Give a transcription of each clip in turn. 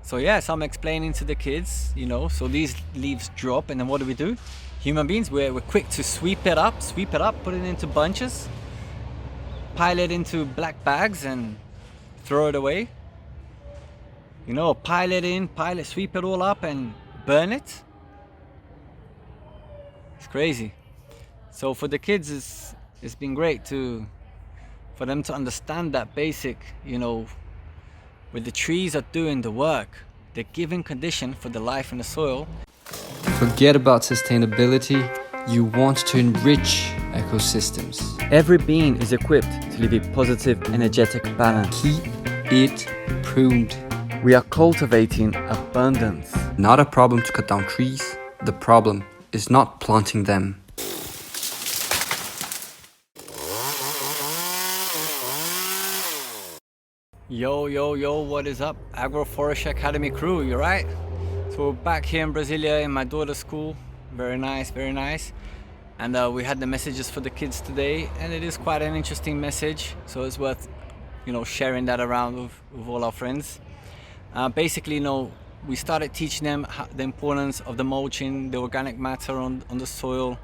So yes, I'm explaining to the kids, so these leaves drop, and then what do? Human beings, we're quick to sweep it up, put it into bunches, pile it into black bags and throw it away. Pile it, sweep it all up and burn it. It's crazy. So for the kids, it's been great for them to understand that basic, where the trees are doing the work. They're giving condition for the life in the soil. Forget about sustainability. You want to enrich ecosystems. Every being is equipped to live a positive, energetic balance. Keep it pruned. We are cultivating abundance. Not a problem to cut down trees. The problem is not planting them. Yo, what is up? Agroforestry Academy crew, you right? So we're back here in Brasilia in my daughter's school. Very nice. And we had the messages for the kids today, and it is quite an interesting message. So it's worth, sharing that around with all our friends. Basically, we started teaching them the importance of the mulching, the organic matter on the soil,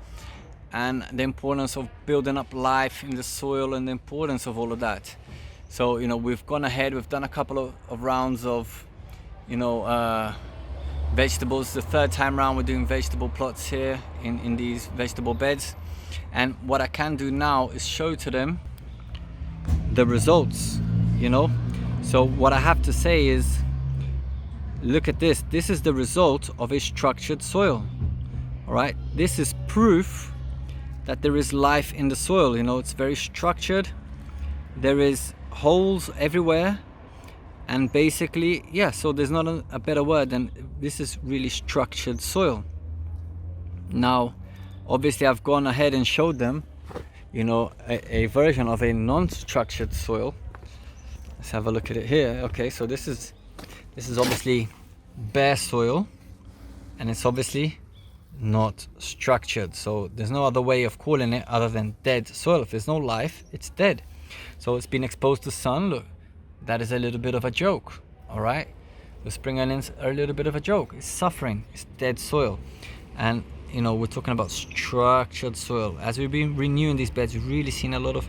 and the importance of building up life in the soil, and the importance of all of that. So we've gone ahead, we've done a couple of rounds of vegetables. The third time round we're doing vegetable plots here in these vegetable beds, and what I can do now is show to them the results. So what I have to say is, look at this. This is the result of a structured soil. All right, this is proof that there is life in the soil. It's very structured. There is holes everywhere, and basically, so there's not a better word than this is really structured soil. Now, obviously, I've gone ahead and showed them, a version of a non-structured soil. Let's have a look at it here. Okay, so this is obviously bare soil, and it's obviously not structured. So there's no other way of calling it other than dead soil. If there's no life, it's dead. So it's been exposed to sun. Look, that is a little bit of a joke. All right, the spring onions are a little bit of a joke. It's suffering. It's dead soil. And we're talking about structured soil. As we've been renewing these beds, we've really seen a lot of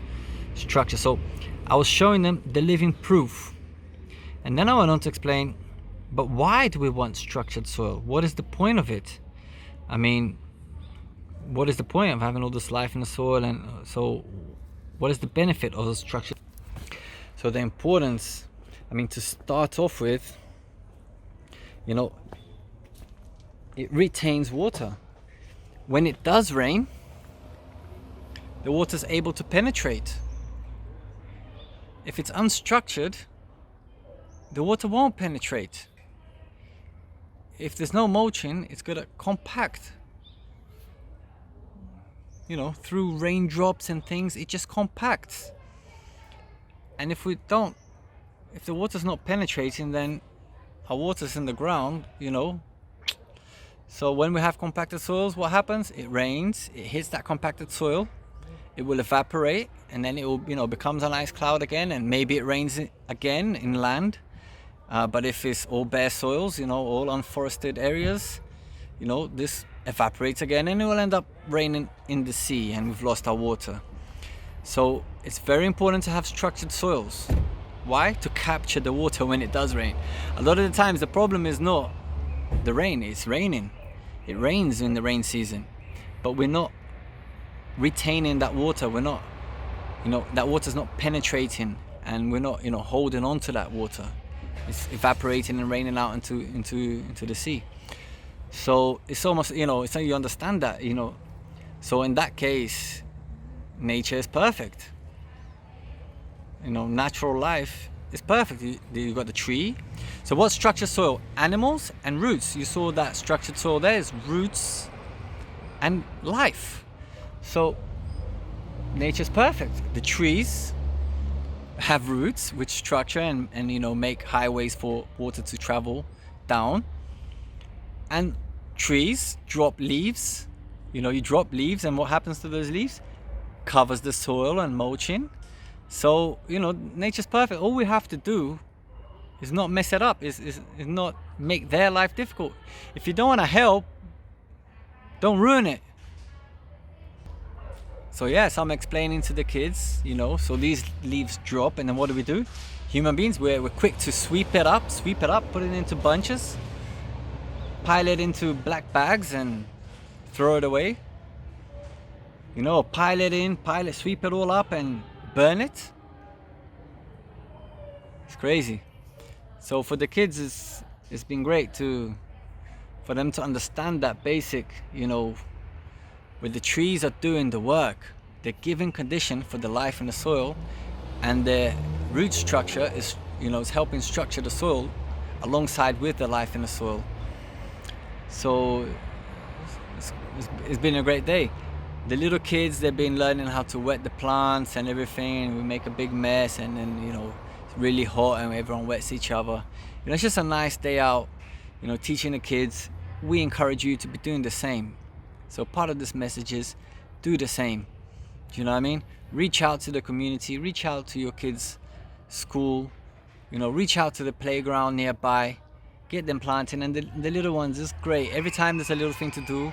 structure. So I was showing them the living proof, and then I went on to explain, but why do we want structured soil? What is the point of it? I mean, what is the point of having all this life in the soil? And so what is the benefit of the structure? So the importance, to start off with, it retains water. When it does rain, the water is able to penetrate. If it's unstructured, the water won't penetrate. If there's no mulching, it's going to compact. Through raindrops and things, it just compacts. And if the water's not penetrating, then our water's in the ground, So when we have compacted soils, what happens? It rains, it hits that compacted soil, it will evaporate, and then it will, becomes an ice cloud again, and maybe it rains again in land. But if it's all bare soils, all unforested areas, this evaporates again, and it will end up raining in the sea, and we've lost our water. So it's very important to have structured soils. Why? To capture the water when it does rain. A lot of the times the problem is not the rain, it's raining. It rains in the rain season, but we're not retaining that water. We're not, that water's not penetrating, and we're not, holding on to that water. It's evaporating and raining out into the sea. So it's almost, it's like you understand that, So in that case, nature is perfect. Natural life is perfect. You got the tree. So what's structured soil? Animals and roots. You saw that structured soil there is roots and life. So nature's perfect. The trees have roots which structure and make highways for water to travel down. And trees drop leaves. You drop leaves, and what happens to those leaves? Covers the soil and mulching. So nature's perfect. All we have to do is not mess it up, is not make their life difficult. If you don't want to help, don't ruin it. So yes, I'm explaining to the kids, you know, so these leaves drop, and then what do? Human beings, we're quick to sweep it up, put it into bunches, pile it into black bags and throw it away. You know, pile it, sweep it all up and burn it. It's crazy. So for the kids, it's been great for them to understand that basic, you know, where the trees are doing the work, they're giving condition for the life in the soil, and their root structure is, you know, is helping structure the soil alongside with the life in the soil. So it's been a great day. The little kids, they've been learning how to wet the plants and everything, and we make a big mess, and then, you know, it's really hot and everyone wets each other. You know, it's just a nice day out, you know, teaching the kids. We encourage you to be doing the same. So part of this message is do the same. Do you know what I mean? Reach out to the community, reach out to your kids' school, you know, reach out to the playground nearby, get them planting. And the little ones is great. Every time there's a little thing to do.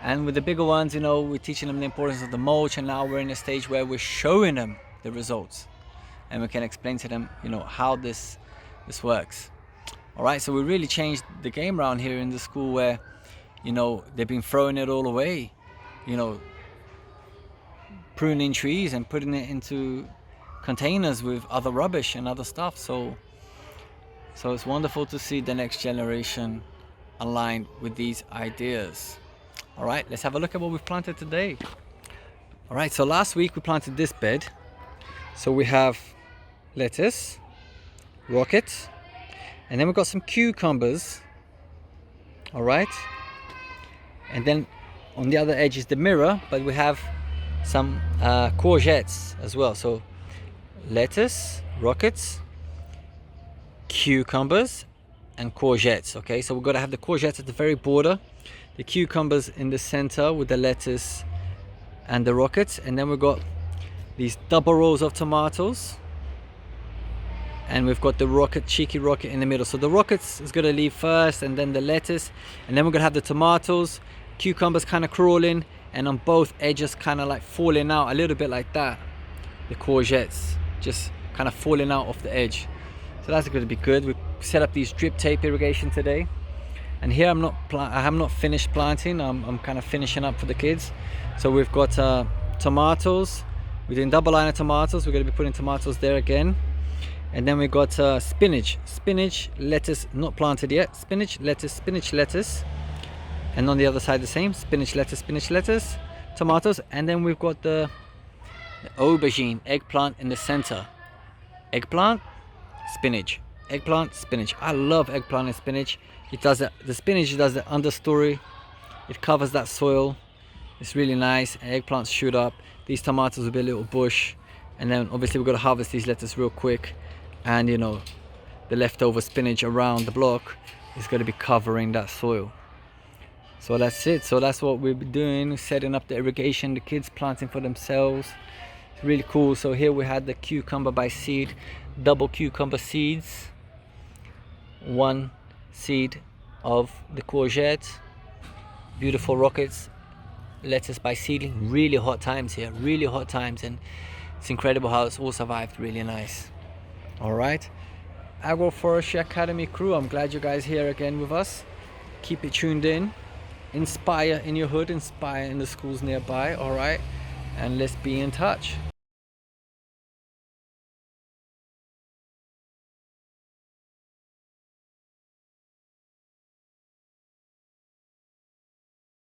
And with the bigger ones, you know, we're teaching them the importance of the mulch, and now we're in a stage where we're showing them the results, and we can explain to them, you know, how this works. All right, so we really changed the game around here in the school, where, you know, they've been throwing it all away, you know, pruning trees and putting it into containers with other rubbish and other stuff. So it's wonderful to see the next generation aligned with these ideas. All right, let's have a look at what we've planted today. All right, so last week we planted this bed. So we have lettuce, rockets, and then we've got some cucumbers. All right, and then on the other edge is the mirror, but we have some courgettes as well. So lettuce, rockets, cucumbers, and courgettes. Okay, so we're going to have the courgettes at the very border, the cucumbers in the center with the lettuce and the rockets, and then we've got these double rows of tomatoes, and we've got the cheeky rocket in the middle. So the rockets is going to leave first, and then the lettuce, and then we're going to have the tomatoes, cucumbers kind of crawling, and on both edges kind of like falling out a little bit like that. The courgettes just kind of falling out off the edge. So that's going to be good. We set up these drip tape irrigation today, and here I have not finished planting. I'm kind of finishing up for the kids. So we've got tomatoes. We're doing double line of tomatoes. We're going to be putting tomatoes there again, and then we've got spinach, lettuce, not planted yet. Spinach, lettuce, and on the other side the same, spinach, lettuce, tomatoes, and then we've got the aubergine, eggplant in the center. Eggplant, spinach, eggplant, spinach. I love eggplant and spinach. It does that. The spinach does the understory. It covers that soil. It's really nice. And eggplants shoot up. These tomatoes will be a little bush, and then obviously we've got to harvest these lettuce real quick, and you know, the leftover spinach around the block is going to be covering that soil. So that's it. So that's what we'll be doing, setting up the irrigation, the kids planting for themselves. It's really cool. So here we had the cucumber by seed, double cucumber seeds, one seed of the courgette, beautiful rockets, lettuce by seedling. Really hot times here, really hot times, and it's incredible how it's all survived. Really nice. All right, Agroforestry Academy crew, I'm glad you guys here again with us. Keep it tuned in. Inspire in your hood, inspire in the schools nearby. All right, and let's be in touch.